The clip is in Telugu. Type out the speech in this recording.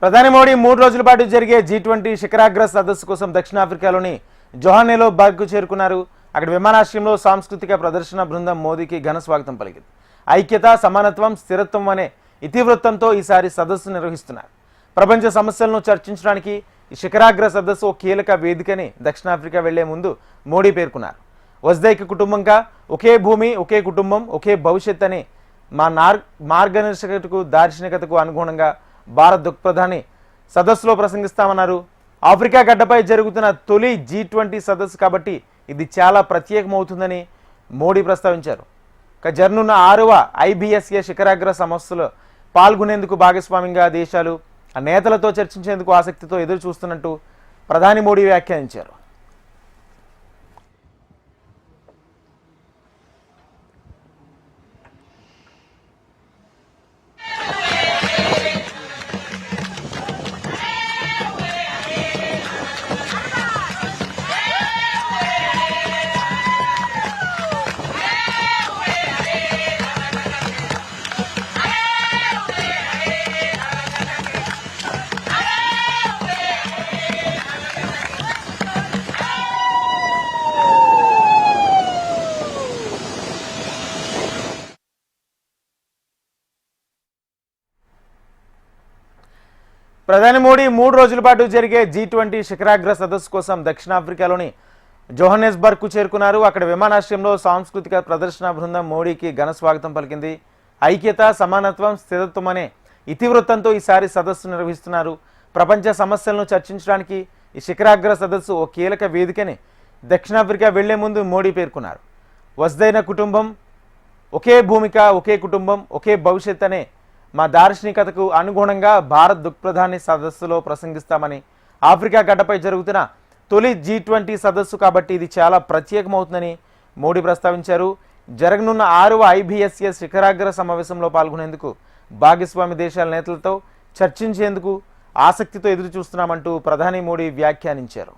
ప్రధాని మోడీ 3 రోజుల పాటు జరిగే G20 శిఖరాగ్ర సదస్సు కోసం దక్షిణాఫ్రికాలోని జోహాన్నెస్బర్గ్కు చేరుకున్నారు. అక్కడ విమానాశ్రయంలో సాంస్కృతిక ప్రదర్శన బృందం మోదీకి ఘన స్వాగతం పలికింది. ఐక్యత, సమానత్వం, స్థిరత్వం అనే ఇతివృత్తంతో ఈసారి సదస్సు నిర్వహిస్తున్నారు. ప్రపంచ సమస్యలను చర్చించడానికి ఈ శిఖరాగ్ర సదస్సు ఓ కీలక వేదికని దక్షిణాఫ్రికా వెళ్లే ముందు మోడీ పేర్కొన్నారు. వసుదైక కుటుంబంగా ఒకే భూమి, ఒకే కుటుంబం, ఒకే భవిష్యత్ అనే మా మార్గదర్శకతకు దార్శనికతకు అనుగుణంగా భారత్ దృక్పథాన్ని సదస్సులో ప్రసంగిస్తామన్నారు. ఆఫ్రికా గడ్డపై జరుగుతున్న తొలి G20 సదస్సు కాబట్టి ఇది చాలా ప్రత్యేకమవుతుందని మోడీ ప్రస్తావించారు. జరనున్న 6వ IBSA శిఖరాగ్ర సమస్యలో పాల్గొనేందుకు భాగస్వామ్యంగా దేశాలు ఆ నేతలతో చర్చించేందుకు ఆసక్తితో ఎదురు చూస్తున్నట్టు ప్రధాని మోడీ వ్యాఖ్యానించారు. ప్రధాని మోడీ 3 రోజుల పాటు జరిగే G20 శిఖరాగ్ర సదస్సు కోసం దక్షిణాఫ్రికాలోని జోహాన్నెస్బర్గ్కు చేరుకున్నారు. అక్కడ విమానాశ్రయంలో సాంస్కృతిక ప్రదర్శన బృందం మోడీకి ఘన స్వాగతం పలికింది. ఐక్యత, సమానత్వం, స్థిరత్వం అనే ఇతివృత్తంతో ఈసారి సదస్సు నిర్వహిస్తున్నారు. ప్రపంచ సమస్యలను చర్చించడానికి ఈ శిఖరాగ్ర సదస్సు ఓ కీలక వేదికని దక్షిణాఫ్రికా వెళ్లే ముందు మోడీ పేర్కొన్నారు. వసుదైన కుటుంబం, ఒకే భూమిక, ఒకే కుటుంబం, ఒకే భవిష్యత్ అనే మా దార్శనికతకు అనుగుణంగా భారత్ దృక్పథాన్ని సదస్సులో ప్రసంగిస్తామని, ఆఫ్రికా గడ్డపై జరుగుతున్న తొలి G20 సదస్సు కాబట్టి ఇది చాలా ప్రత్యేకమవుతుందని మోడీ ప్రస్తావించారు. జరగనున్న 6వ IBSA శిఖరాగ్ర సమావేశంలో పాల్గొనేందుకు భాగస్వామి దేశాల నేతలతో చర్చించేందుకు ఆసక్తితో ఎదురు చూస్తున్నామంటూ ప్రధాని మోడీ వ్యాఖ్యానించారు.